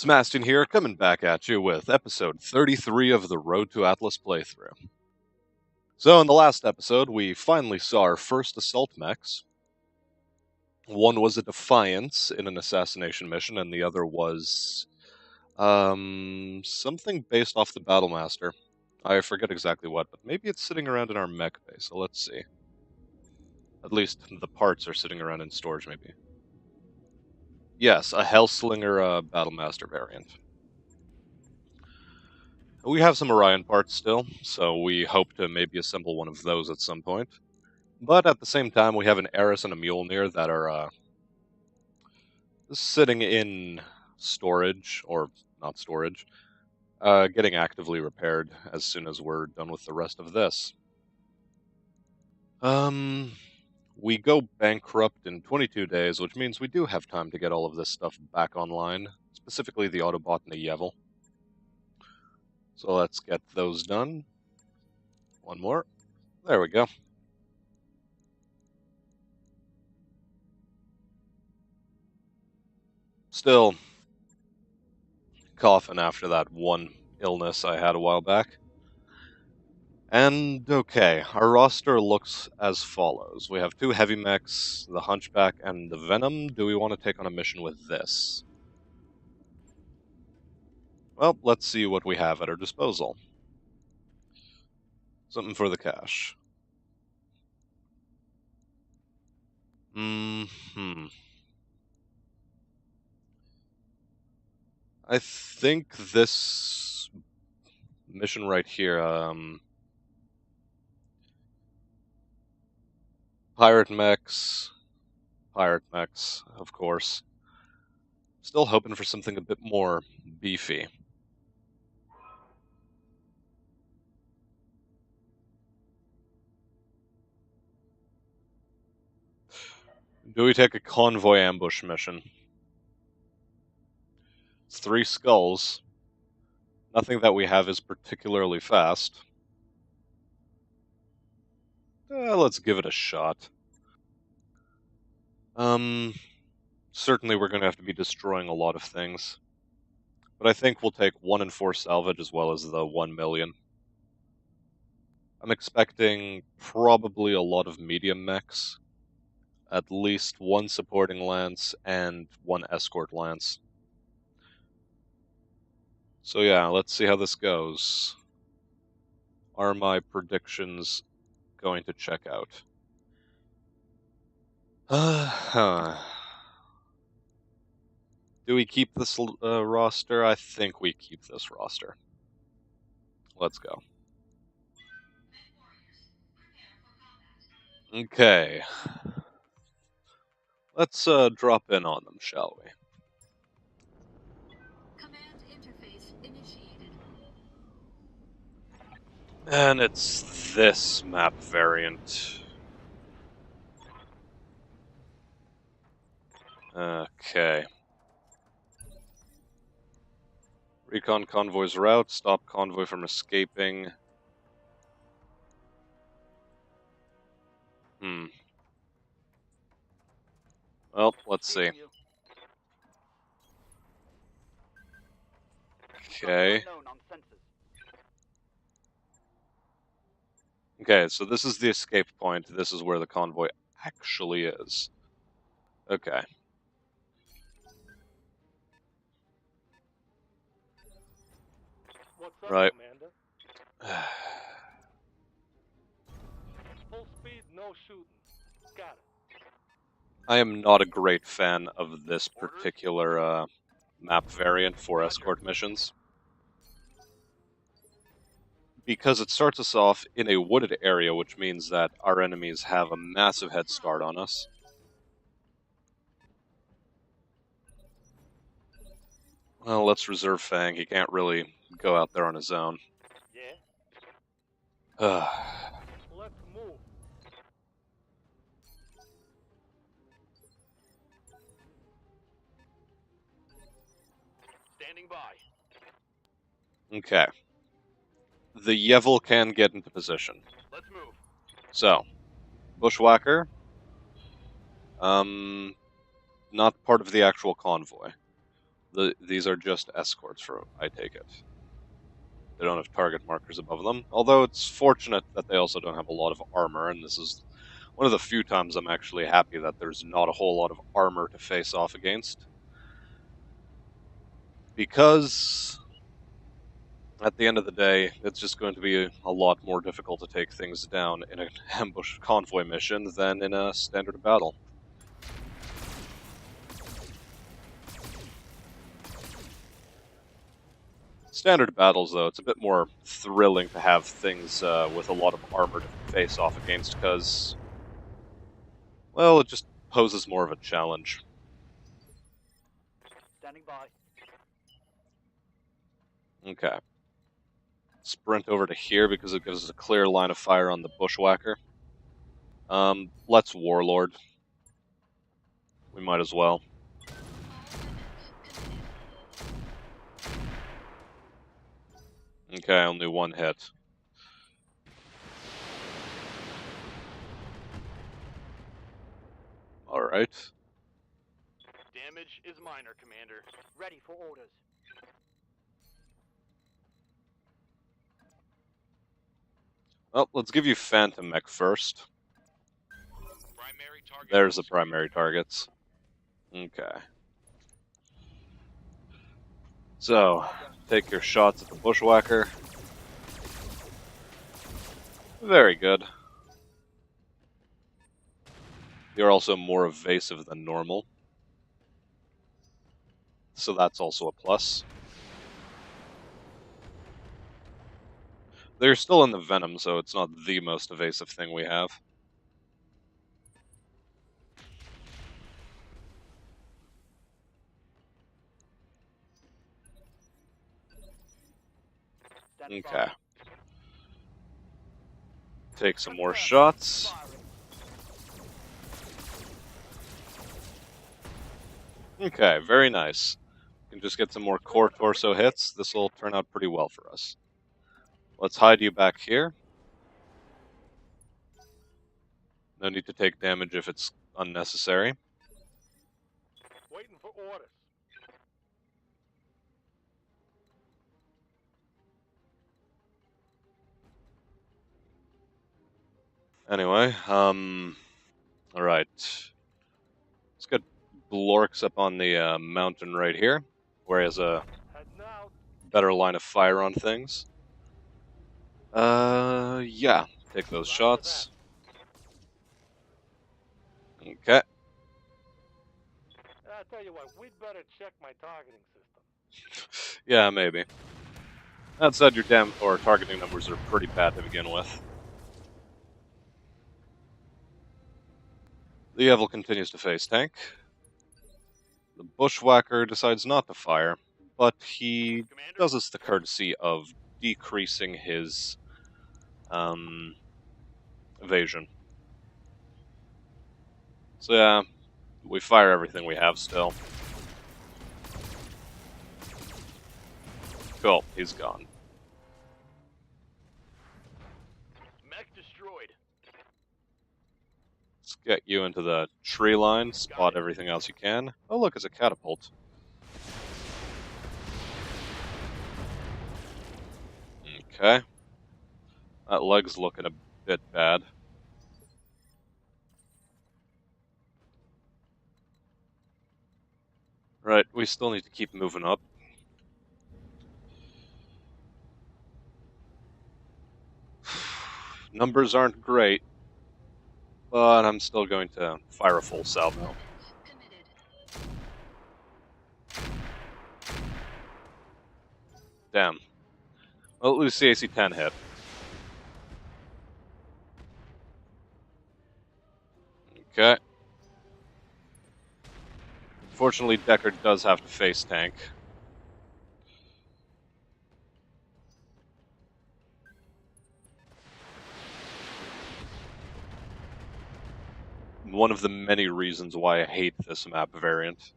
Smastian here, coming back at you with episode 33 of the Road to Atlas playthrough. So in the last episode, we finally saw our first assault mechs. One was a Defiance in an assassination mission, and the other was something based off the Battlemaster. I forget exactly what, but maybe it's sitting around in our mech bay, so let's see. At least the parts are sitting around in storage, maybe. Yes, a Hellslinger Battlemaster variant. We have some Orion parts still, so we hope to maybe assemble one of those at some point. But at the same time, we have an Eris and a Mjolnir that are sitting in storage, or not storage, getting actively repaired as soon as we're done with the rest of this. We go bankrupt in 22 days, which means we do have time to get all of this stuff back online, specifically the Autobot and the Yevil. So let's get those done. One more. There we go. Still coughing after that one illness I had a while back. And okay, our roster looks as follows. We have 2 heavy mechs, the Hunchback and the Venom. Do we want to take on a mission with this? Well, let's see what we have at our disposal. Something for the cash. I think this mission right here, Pirate mechs, of course. Still hoping for something a bit more beefy. Do we take a convoy ambush mission? It's 3 skulls. Nothing that we have is particularly fast. Let's give it a shot. Certainly we're going to have to be destroying a lot of things. But I think we'll take 1 in 4 salvage as well as the 1 million. I'm expecting probably a lot of medium mechs. At least 1 supporting lance and 1 escort lance. So yeah, let's see how this goes. Are my predictions going to check out? Do we keep this roster? I think we keep this roster. Let's go. Okay. Let's drop in on them, shall we? Command interface initiated. And it's this map variant. Okay. Recon convoy's route, stop convoy from escaping. Well, let's see. Okay. Okay, so this is the escape point. This is where the convoy actually is. Okay. What's up, right. Commander? Full speed, no shooting. Got it. I am not a great fan of this particular map variant for escort missions. Because it starts us off in a wooded area, which means that our enemies have a massive head start on us. Well, let's reserve Fang. He can't really go out there on his own. Yeah? Let's move. Standing by. Okay. The Yevil can get into position. Let's move. So, Bushwhacker. Not part of the actual convoy. These are just escorts, for I take it. They don't have target markers above them, although it's fortunate that they also don't have a lot of armor, and this is one of the few times I'm actually happy that there's not a whole lot of armor to face off against. Because at the end of the day, it's just going to be a lot more difficult to take things down in an ambush convoy mission than in a standard battle. Standard battles, though, it's a bit more thrilling to have things with a lot of armor to face off against, because, well, it just poses more of a challenge. Standing by. Okay. Sprint over to here because it gives us a clear line of fire on the bushwhacker. Let's warlord. We might as well. Okay, only one hit. Alright. Damage is minor, Commander. Ready for orders. Well, let's give you Phantom Mech first. Primary target. There's the primary targets. Okay. So, take your shots at the bushwhacker. Very good. You're also more evasive than normal, so that's also a plus. They're still in the venom, so it's not the most evasive thing we have. Okay. Take some more shots. Okay, very nice. We can just get some more core torso hits. This will turn out pretty well for us. Let's hide you back here. No need to take damage if it's unnecessary. Waiting for orders. Anyway, alright. Let's get Blorks up on the mountain right here, where he has a Heading out. better line of fire on things. Yeah, take those shots. Okay. I tell you what, we'd better check my targeting system. Yeah, maybe. That said, your targeting numbers are pretty bad to begin with. The Evil continues to face tank. The Bushwhacker decides not to fire, but he Commander? does us the courtesy of decreasing his evasion. So yeah, we fire everything we have still. Cool, he's gone. Mech destroyed. Let's get you into the tree line, spot everything else you can. Oh look, it's a catapult. Okay. That leg's looking a bit bad. Right, we still need to keep moving up. Numbers aren't great, but I'm still going to fire a full salvo. Damn. Well, at least the AC-10 hit. Okay. Fortunately, Deckard does have to face tank. One of the many reasons why I hate this map variant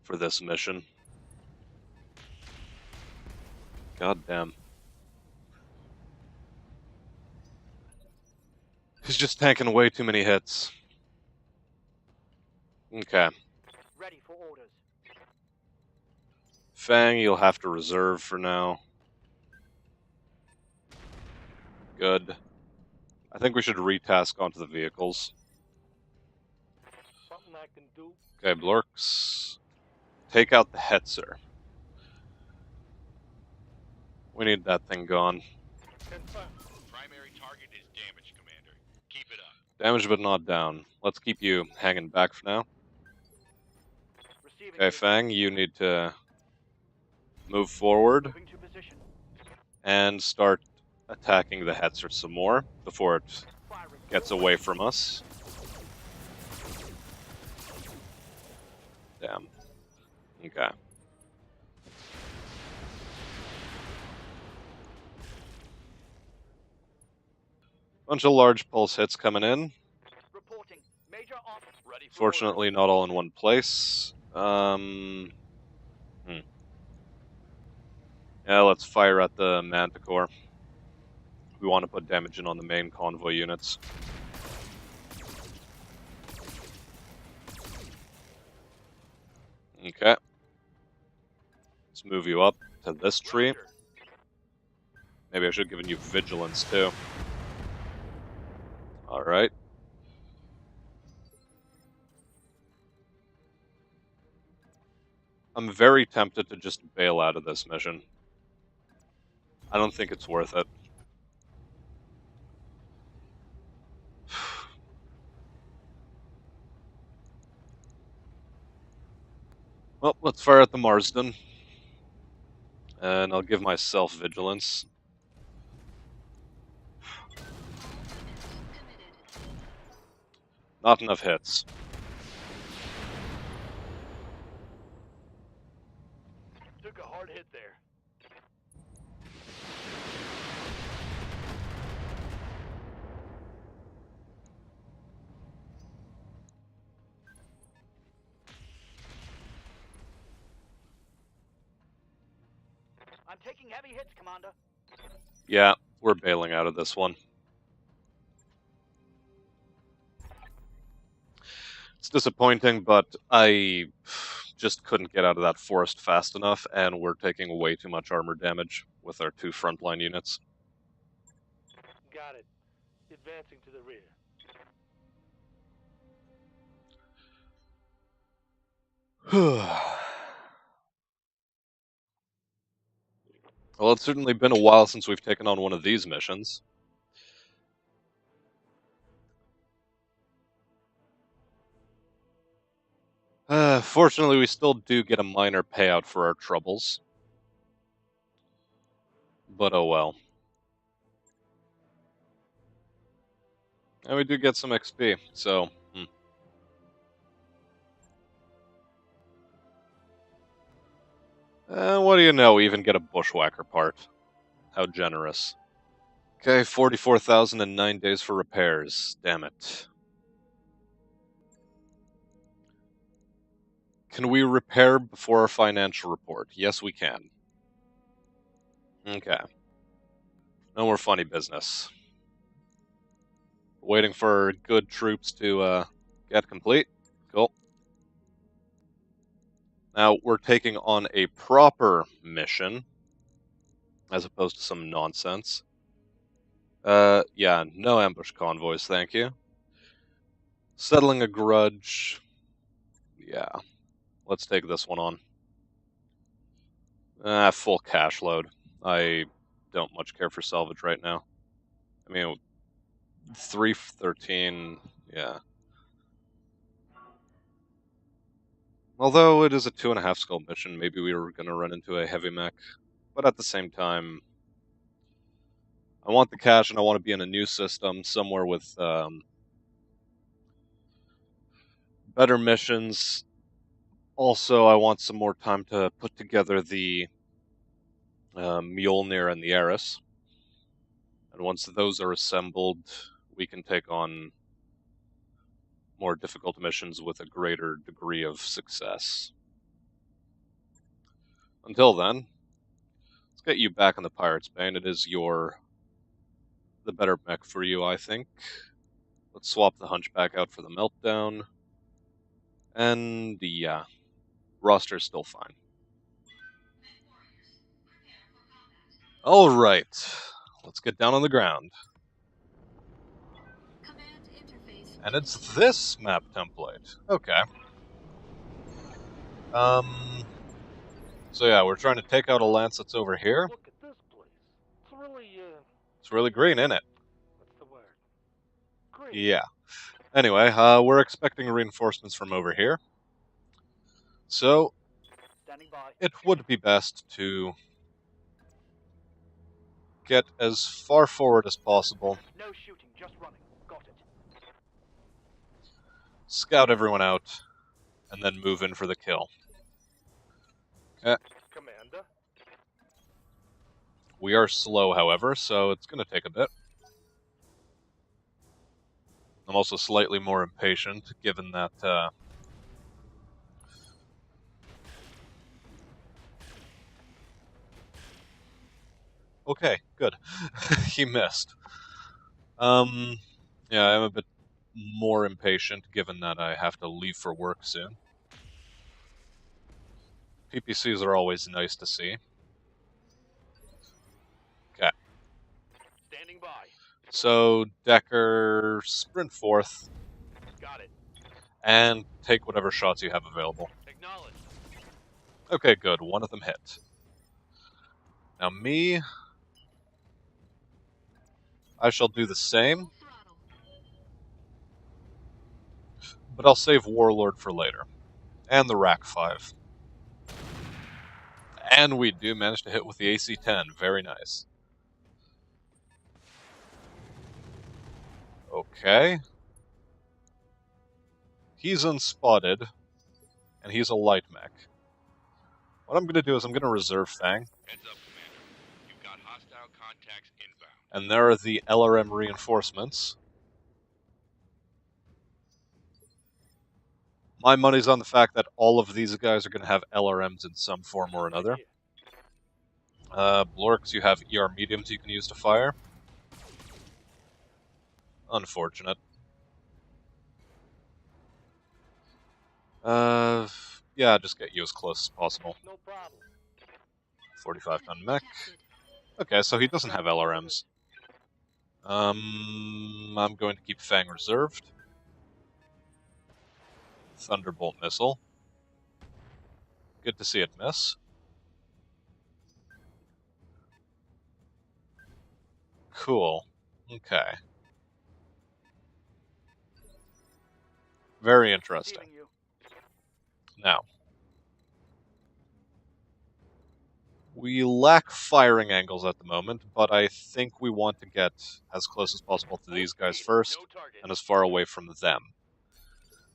for this mission. God damn. He's just tanking way too many hits. Okay. Ready for orders. Fang, you'll have to reserve for now. Good. I think we should retask onto the vehicles. Something I can do. Okay, Blorks. Take out the Hetzer. We need that thing gone. Confirm. Primary target is damaged, Commander. Keep it up. Damaged but not down. Let's keep you hanging back for now. Receiving Okay, you. Fang, you need to move forward Moving to position. and start attacking the Hetzer some more before it Firing. gets away from us. Damn. Okay. Bunch of large pulse hits coming in. Reporting. Major off. Ready for Fortunately, not all in one place. Yeah, let's fire at the Manticore. We want to put damage in on the main convoy units. Okay. Let's move you up to this tree. Roger. Maybe I should have given you vigilance too. Alright. I'm very tempted to just bail out of this mission. I don't think it's worth it. Well, let's fire at the Marsden. And I'll give myself vigilance. Not enough hits. Took a hard hit there. I'm taking heavy hits, Commander. Yeah, we're bailing out of this one. It's disappointing, but I just couldn't get out of that forest fast enough, and we're taking way too much armor damage with our 2 frontline units. Got it. Advancing to the rear. Well, it's certainly been a while since we've taken on one of these missions. Fortunately, we still do get a minor payout for our troubles. But oh well. And we do get some XP, so... what do you know, we even get a bushwhacker part. How generous. Okay, 44,009 days for repairs. Damn it. Can we repair before our financial report? Yes, we can. Okay. No more funny business. Waiting for good troops to get complete. Cool. Now, we're taking on a proper mission, as opposed to some nonsense. Yeah, no ambush convoys, thank you. Settling a grudge. Yeah. Let's take this one on. Full cash load. I don't much care for salvage right now. I mean, 313, yeah. Although it is a 2.5 skull mission, maybe we were going to run into a heavy mech. But at the same time, I want the cash and I want to be in a new system, somewhere with better missions. Also, I want some more time to put together the Mjolnir and the Eris. And once those are assembled, we can take on more difficult missions with a greater degree of success. Until then, let's get you back on the Pirate's Bane. It is the better mech for you, I think. Let's swap the Hunchback out for the Meltdown. And yeah, roster's still fine. Alright, let's get down on the ground. Command interface. And it's this map template. Okay. So yeah, we're trying to take out a lance that's over here. Look at this place. It's really green, isn't it? What's the word? Green. Yeah. Anyway, we're expecting reinforcements from over here. So, Standing by. it would be best to get as far forward as possible, No shooting, just running. Got it. scout everyone out, and then move in for the kill. Commander. We are slow, however, so it's going to take a bit. I'm also slightly more impatient, given that, Okay, good. He missed. Yeah, I'm a bit more impatient, given that I have to leave for work soon. PPCs are always nice to see. Okay. Standing by. So, Decker, sprint forth, Got it. and take whatever shots you have available. Acknowledged. Okay, good. One of them hit. Now me, I shall do the same, Full throttle. but I'll save Warlord for later. And the Rack 5. And we do manage to hit with the AC-10. Very nice. Okay. He's unspotted, and he's a light mech. What I'm going to do is I'm going to reserve Fang, Heads up, Commander. You've got hostile contacts inbound. and there are the LRM reinforcements. My money's on the fact that all of these guys are going to have LRMs in some form or another. Blorks, you have ER mediums you can use to fire. Unfortunate. Yeah, just get you as close as possible. No problem. 45-ton mech. Detected. Okay, so he doesn't have LRMs. I'm going to keep Fang reserved. Thunderbolt missile. Good to see it miss. Cool. Okay. Very interesting. Receiving you. Now, we lack firing angles at the moment, but I think we want to get as close as possible to these guys first, No target. and as far away from them.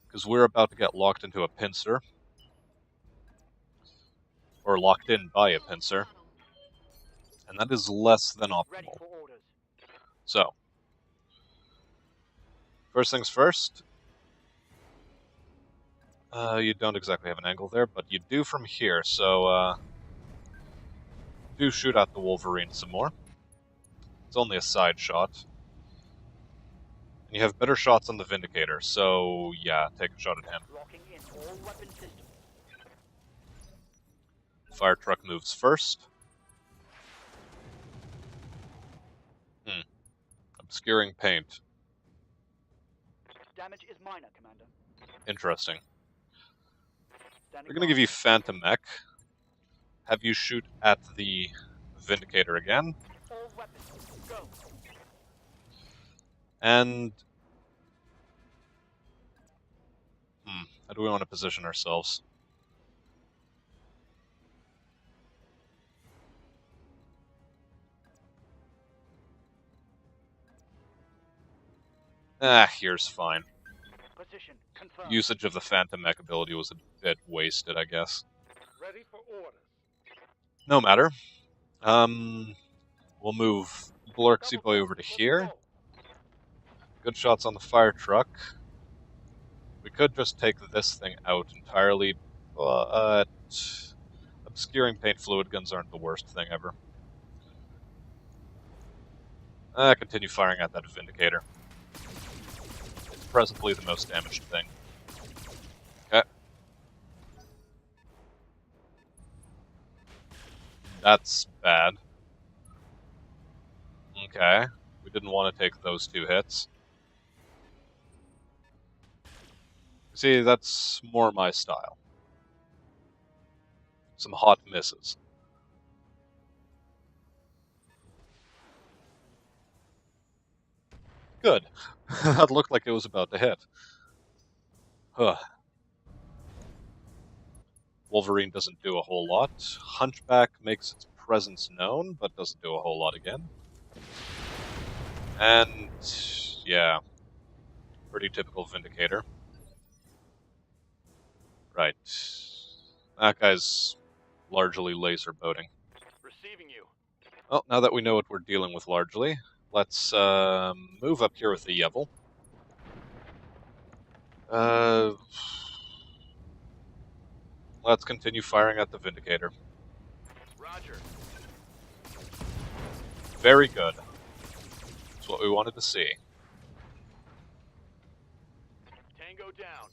Because we're about to get locked into a pincer. Or locked in by a pincer. Throttle. And that is less than Ready optimal. for orders. So, first things first. You don't exactly have an angle there, but you do from here, so, do shoot at the Wolverine some more. It's only a side shot. And you have better shots on the Vindicator, so yeah, take a shot at him. Locking in all weapon systems. Fire truck moves first. Obscuring paint. Damage is minor, Commander. Interesting. Standing We're going to give you Phantom Mech. Have you shoot at the Vindicator again. all weapons. Go. And... how do we want to position ourselves? Here's fine. Position confirmed. Usage of the Phantom Mech ability was a bit wasted, I guess. Ready for orders. No matter. We'll move Blorksy Boy over to here. Good shots on the fire truck. We could just take this thing out entirely, but obscuring paint fluid guns aren't the worst thing ever. Continue firing at that Vindicator. It's presently the most damaged thing. Okay. That's bad. Okay. We didn't want to take those 2 hits. See, that's more my style. Some hot misses. Good. That looked like it was about to hit. Huh. Wolverine doesn't do a whole lot. Hunchback makes its presence known, but doesn't do a whole lot again. And, yeah. Pretty typical Vindicator. Right. That guy's largely laser boating. Receiving you. Well, now that we know what we're dealing with largely, let's move up here with the Yevil. Let's continue firing at the Vindicator. Roger. Very good. That's what we wanted to see. Tango down.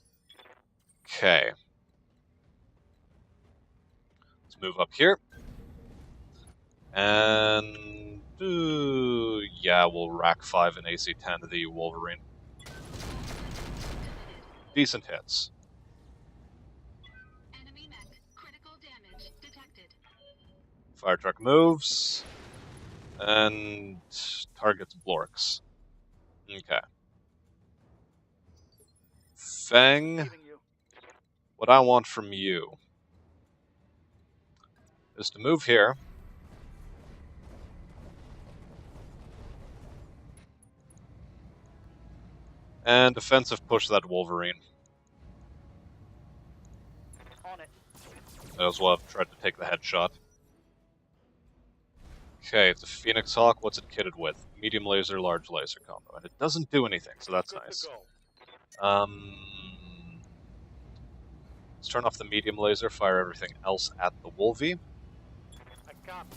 Okay. Let's move up here. And... yeah, we'll rack 5 and AC 10 to the Wolverine. Decent hits. Enemy mech. Critical damage detected. Fire truck moves. And targets Blorks. Okay. Fang, Receiving you. what I want from you is to move here. And defensive push that Wolverine. On it. Might as well have tried to take the headshot. Okay, it's a Phoenix Hawk. What's it kitted with? Medium laser, large laser combo. And it doesn't do anything, so that's Good nice. to go. Let's turn off the medium laser, fire everything else at the Wolvie. I copy.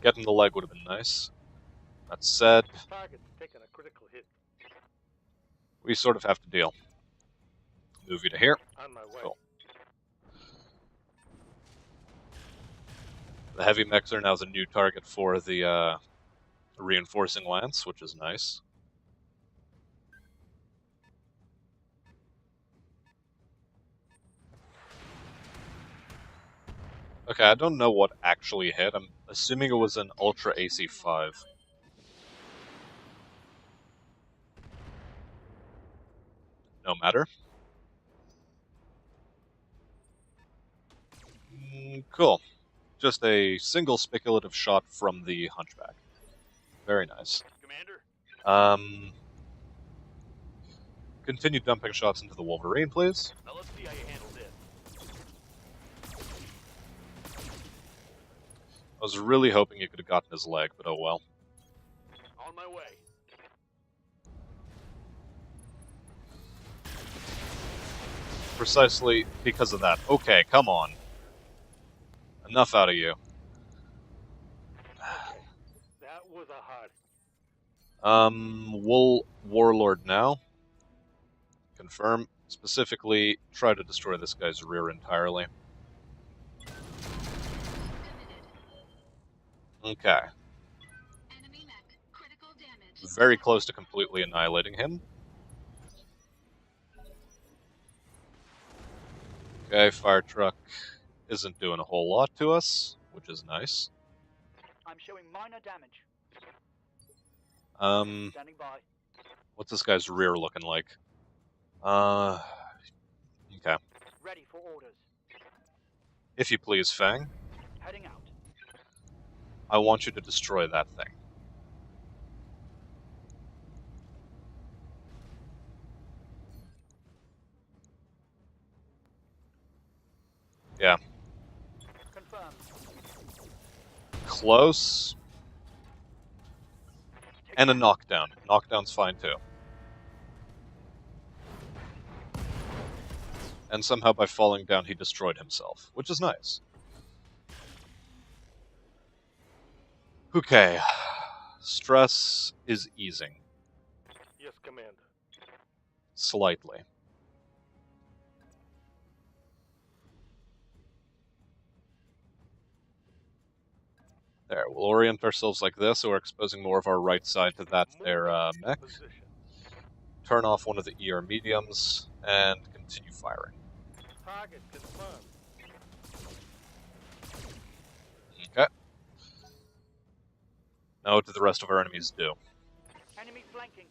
Getting the leg would have been nice. That said, Target's taking a critical hit. we sort of have to deal. Move you to here. On my way. Cool. The heavy mechs are now the new target for the reinforcing lance, which is nice. Okay, I don't know what actually hit. I'm assuming it was an Ultra AC5. No matter. Cool. Just a single speculative shot from the Hunchback. Very nice. Commander. Continue dumping shots into the Wolverine, please. Now let's see how you handle this. I was really hoping you could have gotten his leg, but oh well. On my way. Precisely because of that. Okay, come on. Enough out of you. That was a hard. Wool Warlord now. Confirm. Specifically, try to destroy this guy's rear entirely. Okay. Enemy mech. Critical damage. Very close to completely annihilating him. Okay, fire truck isn't doing a whole lot to us, which is nice. I'm showing minor damage. Standing by. What's this guy's rear looking like? Okay. Ready for orders. If you please, Fang. Heading out. I want you to destroy that thing. Yeah. Confirmed. Close. And a knockdown. Knockdown's fine too. And somehow by falling down he destroyed himself, which is nice. Okay. Stress is easing. Yes, Commander. Slightly. There, we'll orient ourselves like this, so we're exposing more of our right side to that there mech. Position. Turn off one of the ER mediums, and continue firing. Target confirmed. Okay. Now what do the rest of our enemies do? Enemy flanking.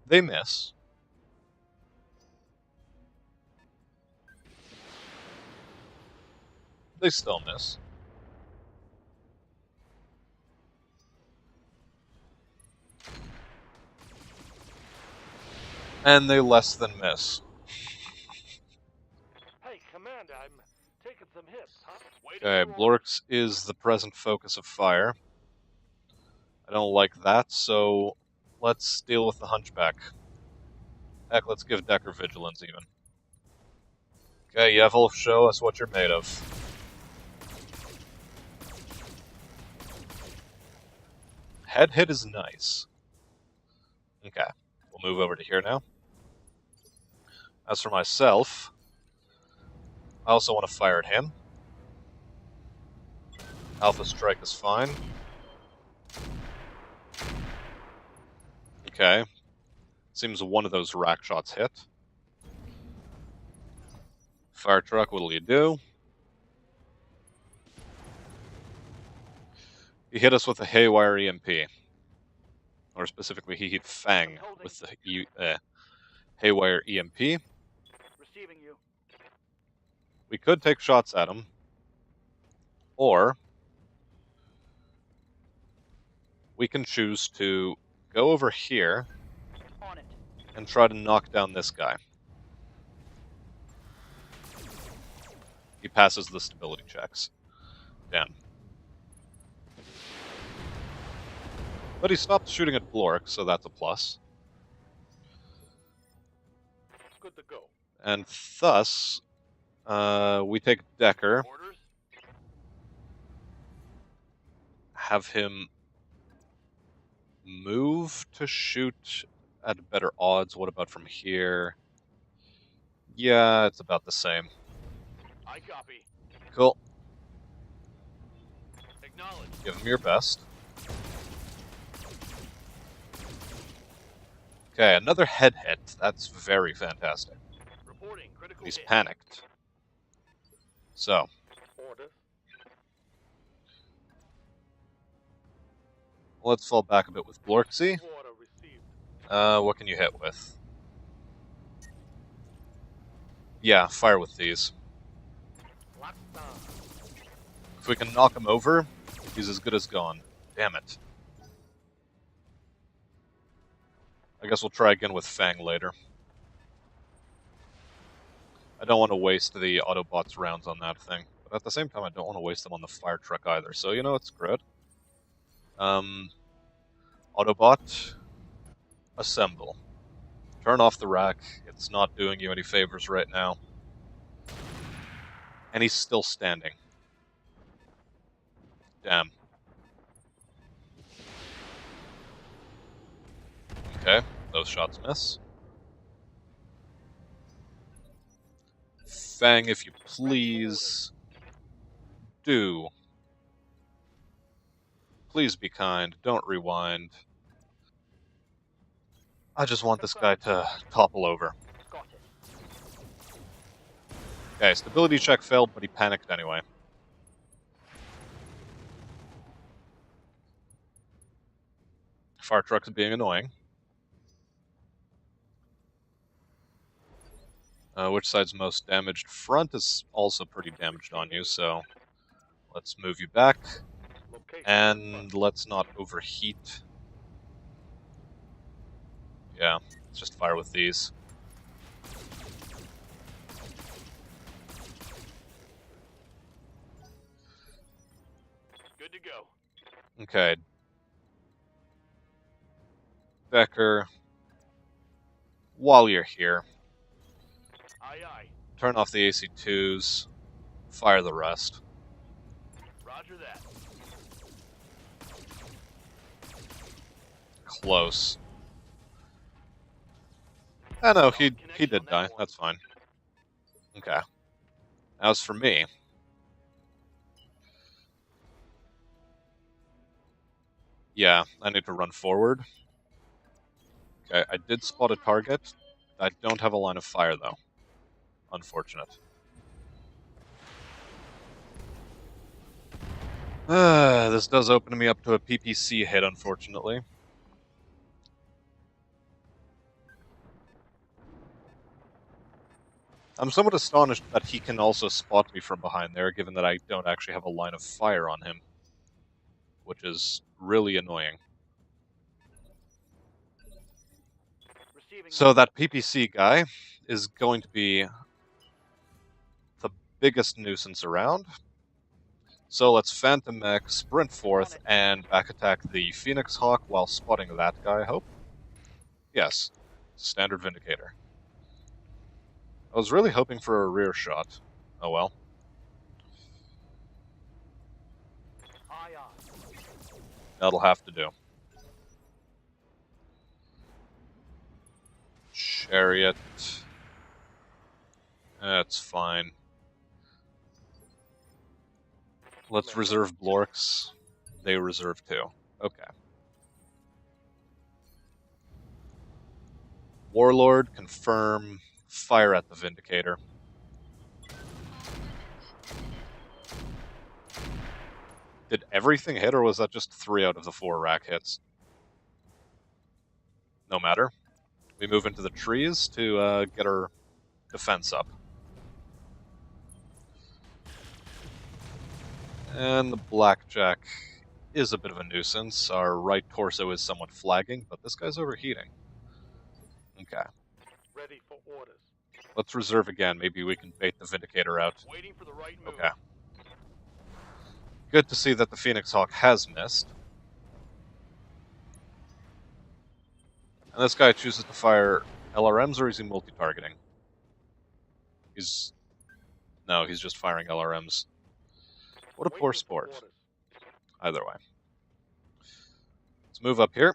They miss. They still miss. And they less than miss. Hey, Commander, I'm taking some hits, huh? Wait Okay, Blorx is the present focus of fire. I don't like that, so let's deal with the Hunchback. Heck, let's give Decker Vigilance even. Okay, Yevil, show us what you're made of. Head hit is nice. Okay, we'll move over to here now. As for myself, I also want to fire at him. Alpha Strike is fine. Okay. Seems one of those rack shots hit. Fire truck, what'll you do? He hit us with a Haywire EMP. Or specifically, he hit Fang with the Haywire EMP. Receiving you. We could take shots at him. Or we can choose to go over here On it. and try to knock down this guy. He passes the stability checks. Damn. But he stopped shooting at Blork, so that's a plus. Good to go. And thus, we take Decker, Orders? have him move to shoot at better odds. What about from here? Yeah, it's about the same. I copy. Cool. Acknowledge. Give him your best. Okay, another head hit. That's very fantastic. Reporting critical He's hit. panicked. So, Order. let's fall back a bit with Blorksy. Order received. What can you hit with? Yeah, fire with these. Locked down. If we can knock him over, he's as good as gone. Damn it. I guess we'll try again with Fang later. I don't want to waste the Autobots rounds on that thing. But at the same time, I don't want to waste them on the fire truck either. So, you know, it's good. Autobot, assemble. Turn off the rack. It's not doing you any favors right now. And he's still standing. Damn. Okay, those shots miss. Fang, if you please. Do. Please be kind. Don't rewind. I just want this guy to topple over. Got it. Okay, stability check failed, but he panicked anyway. Fire truck's being annoying. Which side's most damaged? Front is also pretty damaged on you, so let's move you back. Location. And let's not overheat. Yeah, let's just fire with these. Good to go. Okay. Becker, while you're here, Aye, aye. turn off the AC2s, fire the rest. Roger that. Close. I know, he did die. That's fine. Okay. As for me, Yeah, I need to run forward. Okay, I did spot a target. I don't have a line of fire, though. Unfortunate. This does open me up to a PPC hit, unfortunately. I'm somewhat astonished that he can also spot me from behind there, given that I don't actually have a line of fire on him. Which is really annoying. So that PPC guy is going to be the biggest nuisance around. So let's Phantom Mech, sprint forth, and back attack the Phoenix Hawk while spotting that guy, I hope. Yes, standard Vindicator. I was really hoping for a rear shot. Oh well. That'll have to do. Chariot. That's fine. Let's reserve Blorks. They reserve too. Okay. Warlord, confirm. Fire at the Vindicator. Did everything hit, or was that just 3 out of the 4 rack hits? No matter. We move into the trees to get our defense up. And the Blackjack is a bit of a nuisance. Our right torso is somewhat flagging, but this guy's overheating. Okay. Ready for orders. Let's reserve again. Maybe we can bait the Vindicator out. Waiting for the right move. Okay. Good to see that the Phoenix Hawk has missed. And this guy chooses to fire LRMs, or is he multi-targeting? No, he's just firing LRMs. What a poor sport. Either way. Let's move up here.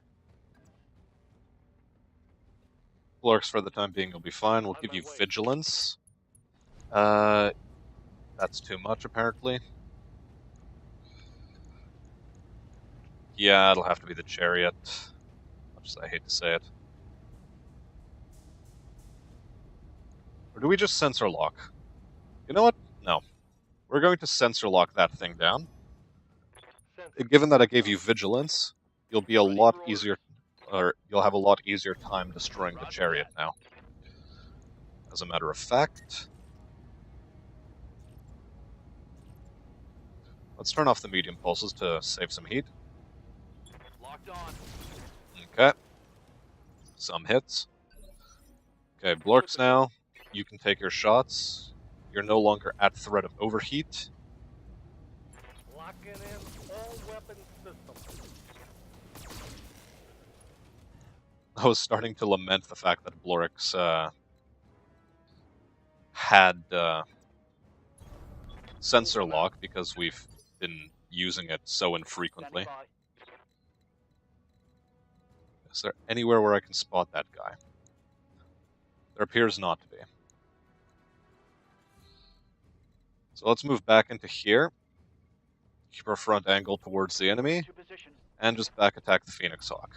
Blorks for the time being will be fine. We'll give you Vigilance. That's too much, apparently. Yeah, it'll have to be the Chariot. Much as I hate to say it. Or do we just sensor lock? You know what? No. We're going to sensor lock that thing down. Given that I gave you Vigilance, you'll be a lot easier, or you'll have a lot easier time destroying the Chariot now. As a matter of fact, let's turn off the medium pulses to save some heat. Locked on. Okay. Some hits. Okay, Blorks now. You can take your shots. You're no longer at threat of overheat. Locking in all weapon systems. I was starting to lament the fact that Blorix had sensor lock because we've been using it so infrequently. Is there anywhere where I can spot that guy? There appears not to be. So let's move back into here. Keep our front angle towards the enemy. And just back attack the Phoenix Hawk.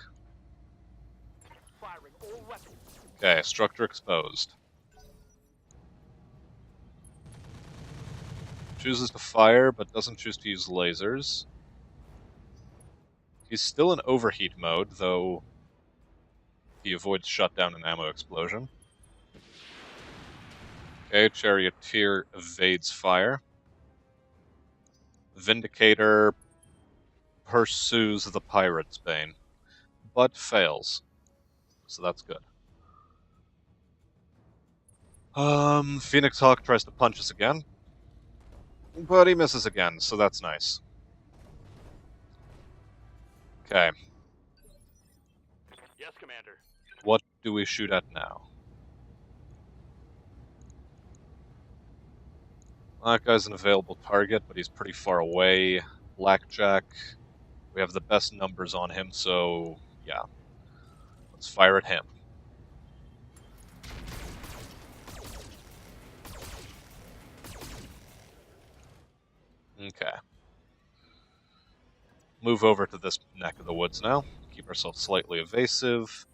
Okay, structure exposed. Chooses to fire, but doesn't choose to use lasers. He's still in overheat mode, though he avoids shutdown and ammo explosion. Okay, Charioteer evades fire. Vindicator pursues the Pirate's Bane, but fails. So that's good. Phoenix Hawk tries to punch us again, but he misses again, so that's nice. Okay. Yes, Commander. What do we shoot at now? That guy's an available target, but he's pretty far away. Blackjack. We have the best numbers on him, so yeah. Let's fire at him. Okay. move over to this neck of the woods now. Keep ourselves slightly evasive.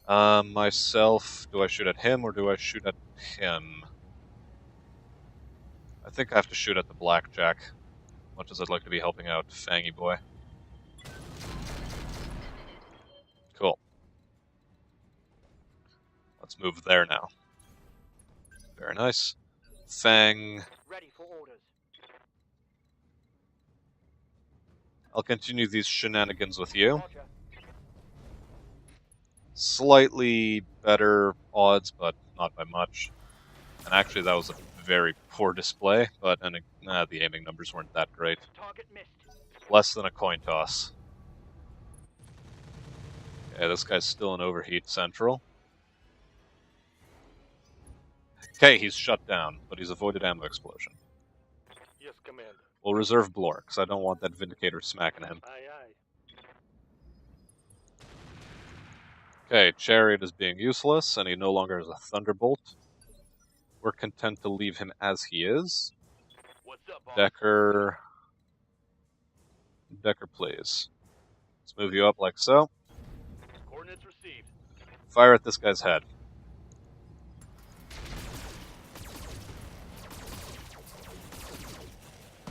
Myself, do I shoot at him or do I shoot at him? I think I have to shoot at the blackjack, much as I'd like to be helping out Fangy Boy. Cool. Let's move there now. Very nice. Fang. Ready for orders. I'll continue these shenanigans with you. Roger. Slightly better odds, but not by much. And actually, that was a very poor display, but the aiming numbers weren't that great. Target missed. Less than a coin toss. Okay, this guy's still in overheat central. Okay, he's shut down, but he's avoided ammo explosion. Yes, Commander. We'll reserve Blore, because I don't want that Vindicator smacking him. Aye, aye. Okay, Chariot is being useless, and he no longer has a Thunderbolt. We're content to leave him as he is. What's up, boss? Decker, please. Let's move you up like so. Coordinates received. Fire at this guy's head.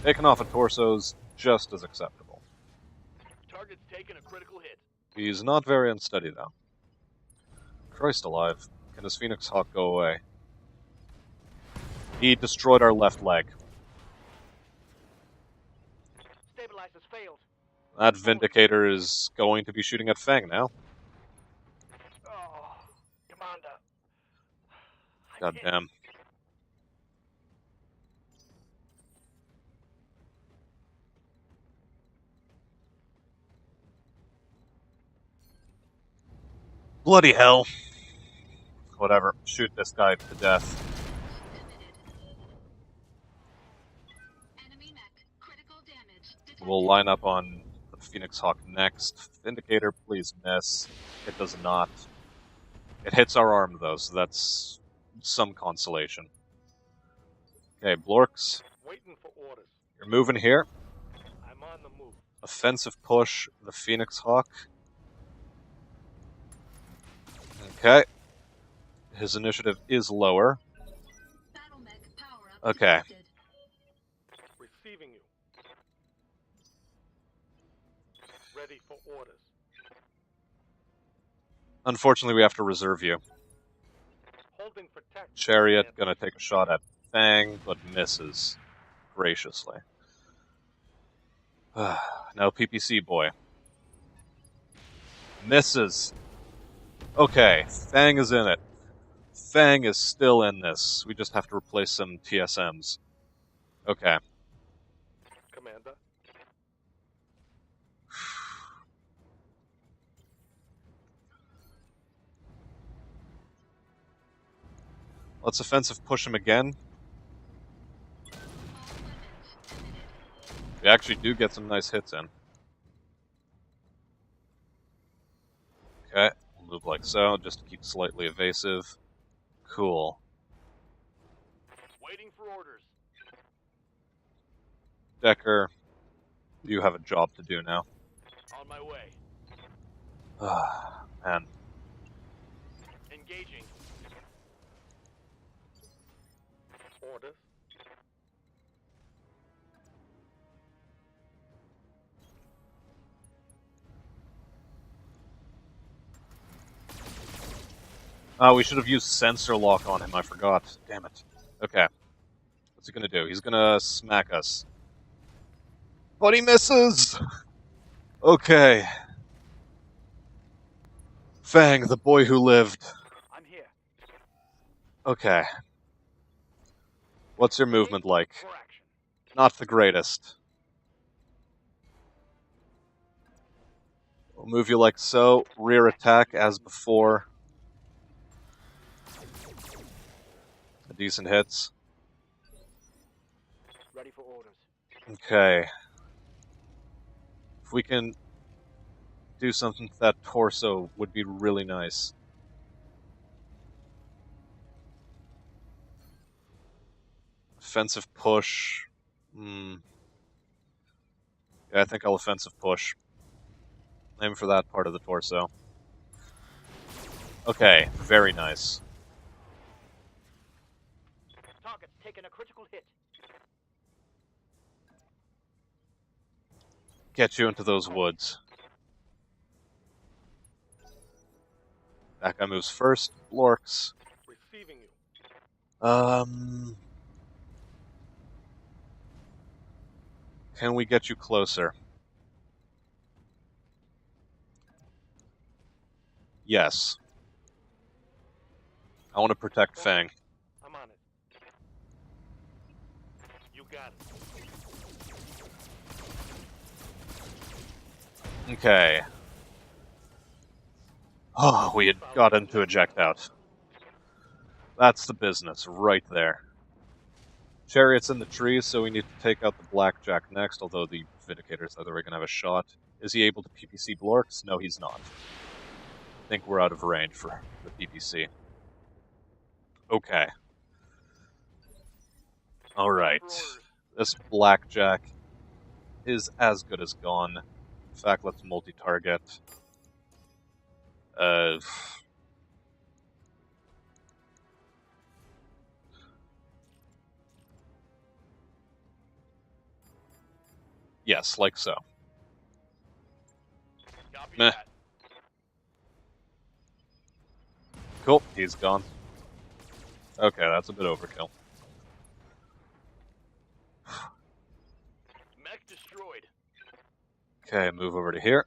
Taking off a torso's just as acceptable. Target's taken a critical hit. He's not very unsteady, though. Christ alive. Can this Phoenix Hawk go away? He destroyed our left leg. Stabilizers failed. That Vindicator is going to be shooting at Fang now. Oh, Commander. God damn. Bloody hell. Whatever. Shoot this guy to death. Enemy mech. Critical damage detected. We'll line up on the Phoenix Hawk next. Vindicator, please miss. It does not. It hits our arm, though, so that's some consolation. Okay, Blorks, Waiting for orders. you're moving here. I'm on the move. Offensive push the Phoenix Hawk. Okay. His initiative is lower. Battle mech power up Okay. detected. Receiving you. Ready for orders. Unfortunately, we have to reserve you. Holding for tactical Chariot advantage. gonna take a shot at Fang, but misses graciously. Now PPC boy. Misses. Okay, Fang is in it. Fang is still in this. We just have to replace some TSMs. Okay. Commander. Let's offensive push him again. All weapons emitted. We actually do get some nice hits in. Okay, we'll move like so, just to keep slightly evasive. Cool. Waiting for orders. Decker, you have a job to do now. On my way. Man. Engaging. Orders. Oh, we should have used sensor lock on him, I forgot. Damn it. Okay. What's he gonna do? He's gonna smack us. But he misses! Okay. Fang, the boy who lived. I'm here. Okay. What's your movement like? For action. Not the greatest. We'll move you like so. Rear attack as before. Decent hits. Ready for orders. Okay. If we can do something to that torso, would be really nice. Offensive push. Yeah, I think I'll offensive push. Aim for that part of the torso. Okay, very nice. Target's taking a critical hit. Get you into those woods. That guy moves first. Blorks. Receiving you. Can we get you closer? Yes. I want to protect Fang. I'm on it. You got it. Okay. Oh, we had gotten to eject out. That's the business, right there. Chariot's in the trees, so we need to take out the Blackjack next, although the Vindicator's either way gonna have a shot. Is he able to PPC Blorks? No, he's not. I think we're out of range for the PPC. Okay. Alright. This Blackjack is as good as gone. In fact, let's multi-target. Yes, like so. Copy Meh. that. Cool, he's gone. Okay, that's a bit overkill. Mech destroyed. Okay, move over to here.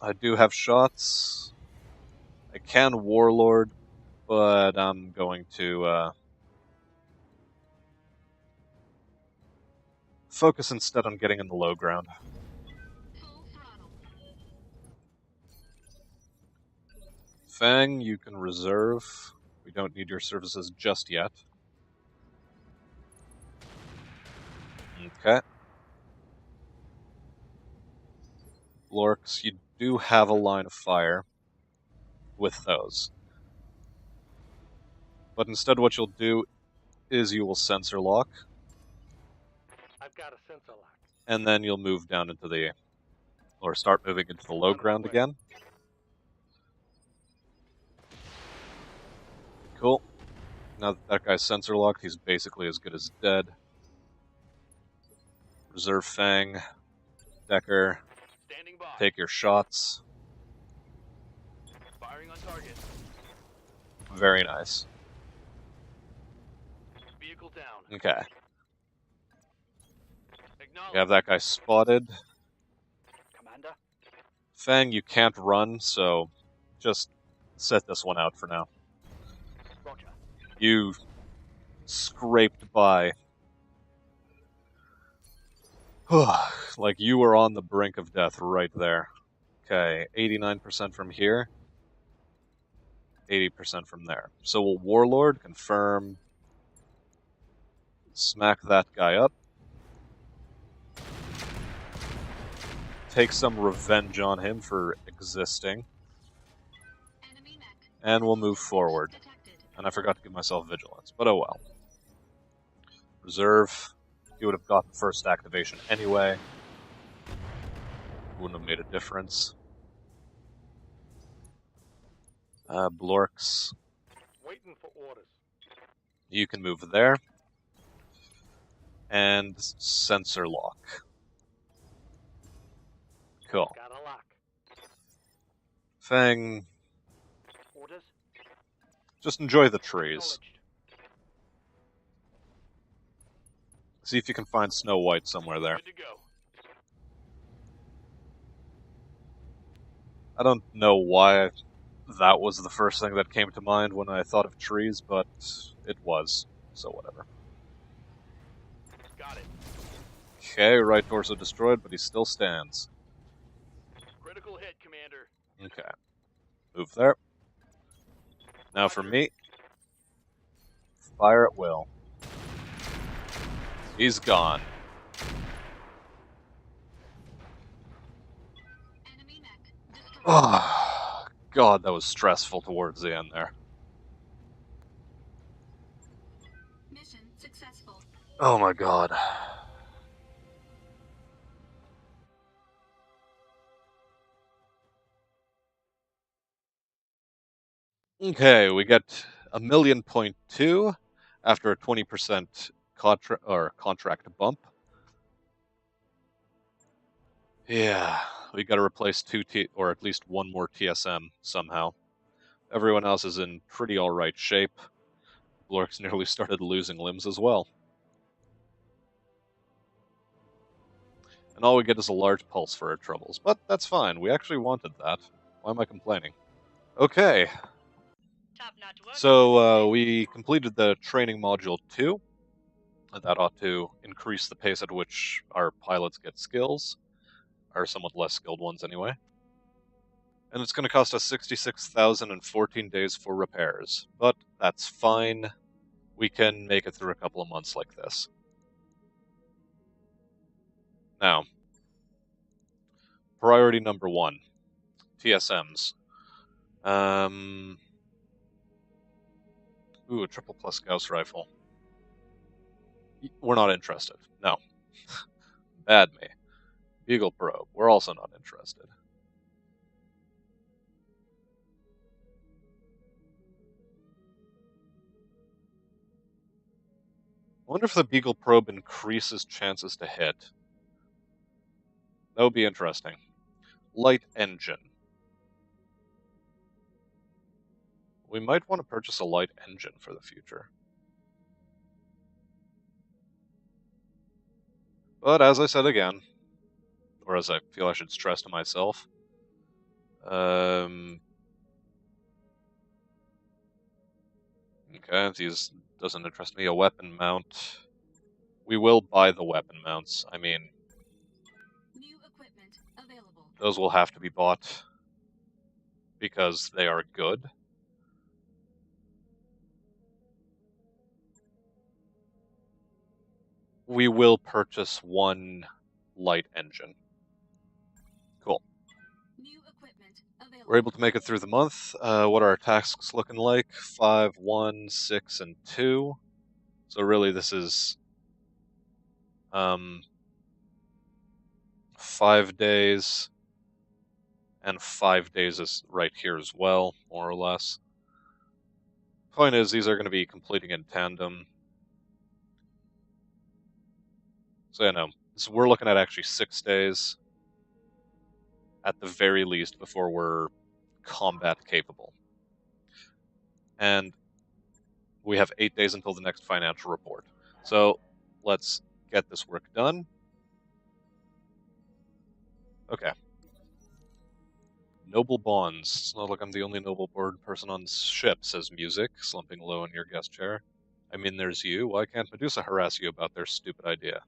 I do have shots. I can Warlord, but I'm going to focus instead on getting in the low ground. Full throttle. Fang, you can reserve. We don't need your services just yet. Okay. Blorks, you do have a line of fire with those. But instead what you'll do is you will sensor lock, I've got a sensor lock. and then you'll move down into the... or start moving into the low ground again. Cool. Now that that guy's sensor locked, he's basically as good as dead. Reserve Fang. Decker. Standing by. Take your shots. Firing on target. Very nice. Vehicle down. Okay. Acknowledge. We have that guy spotted. Commander? Fang, you can't run, so just set this one out for now. Roger. You scraped by. Like you were on the brink of death right there. Okay, 89% from here. 80% from there. So we'll Warlord, confirm. Smack that guy up. Take some revenge on him for existing. Enemy mech. And we'll move forward. Detected. And I forgot to give myself vigilance, but oh well. Reserve. He would have got the first activation anyway. Wouldn't have made a difference. Blorks. Waiting for orders. You can move there. And sensor lock. Cool. Got a lock. Fang, Orders? just enjoy the trees. Acknowledged. See if you can find Snow White somewhere there. Good to go. I don't know why that was the first thing that came to mind when I thought of trees, but it was. So whatever. Got it. Okay, right torso destroyed, but he still stands. Critical hit, Commander. Okay. Move there. Now for me. Fire at will. He's gone. Enemy mech. Destroyed. Oh, God, that was stressful towards the end there. Mission successful. Oh my god. Okay, we get 1,000,000.2 after a 20% contract bump. Yeah, we got to replace or at least one more TSM somehow. Everyone else is in pretty alright shape. Blork's nearly started losing limbs as well. And all we get is a large pulse for our troubles. But that's fine, we actually wanted that. Why am I complaining? Okay, so we completed the training module 2. That ought to increase the pace at which our pilots get skills. Our somewhat less skilled ones, anyway. And it's going to cost us 66,014 days for repairs. But that's fine. We can make it through a couple of months like this. Now, priority number 1. TSMs. Ooh, a triple plus Gauss rifle. We're not interested. No. Bad me. Beagle probe. We're also not interested. I wonder if the Beagle probe increases chances to hit. That would be interesting. Light engine. We might want to purchase a light engine for the future. But as I said again, or as I feel I should stress to myself, okay, these doesn't interest me. A weapon mount. We will buy the weapon mounts. I mean, New equipment available. those will have to be bought because they are good. We will purchase one light engine. Cool. New equipment available. We're able to make it through the month. What are our tasks looking like? 5, 1, 6, and 2. So really this is 5 days, and 5 days is right here as well, more or less. Point is, these are going to be completing in tandem. So, so we're looking at actually 6 days, at the very least, before we're combat capable. And we have 8 days until the next financial report. So, let's get this work done. Okay. Noble bonds. It's not like I'm the only noble board person on ship, says Music, slumping low in your guest chair. I mean, there's you. Why can't Medusa harass you about their stupid idea?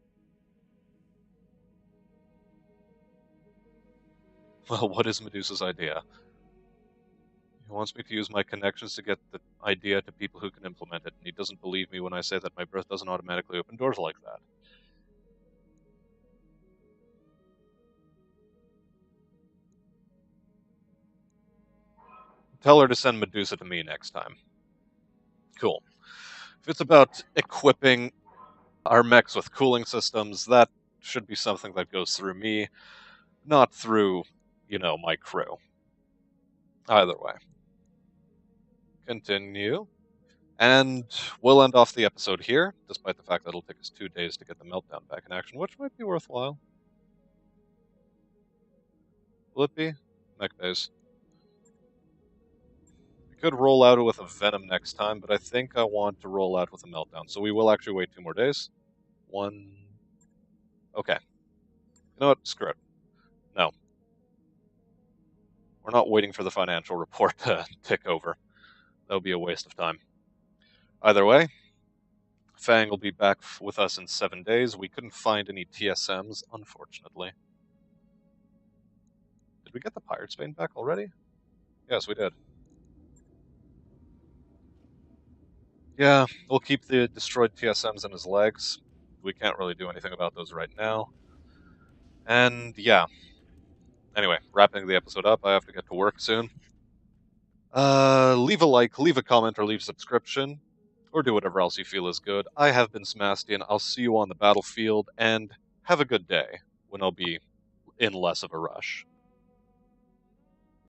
Well, what is Medusa's idea? He wants me to use my connections to get the idea to people who can implement it, and he doesn't believe me when I say that my birth doesn't automatically open doors like that. Tell her to send Medusa to me next time. Cool. If it's about equipping our mechs with cooling systems, that should be something that goes through me, not through, my crew. Either way. Continue. And we'll end off the episode here, despite the fact that it'll take us 2 days to get the meltdown back in action, which might be worthwhile. Will it be? Mech base. We could roll out with a Venom next time, but I think I want to roll out with a meltdown, so we will actually wait 2 more days. 1. Okay. You know what? Screw it. No. We're not waiting for the financial report to tick over. That would be a waste of time. Either way, Fang will be back with us in 7 days. We couldn't find any TSMs, unfortunately. Did we get the Pirate's Bane back already? Yes, we did. Yeah, we'll keep the destroyed TSMs in his legs. We can't really do anything about those right now. And yeah. Anyway, wrapping the episode up, I have to get to work soon. Leave a like, leave a comment, or leave a subscription. or do whatever else you feel is good. I have been Smastian. I'll see you on the battlefield, and have a good day when I'll be in less of a rush.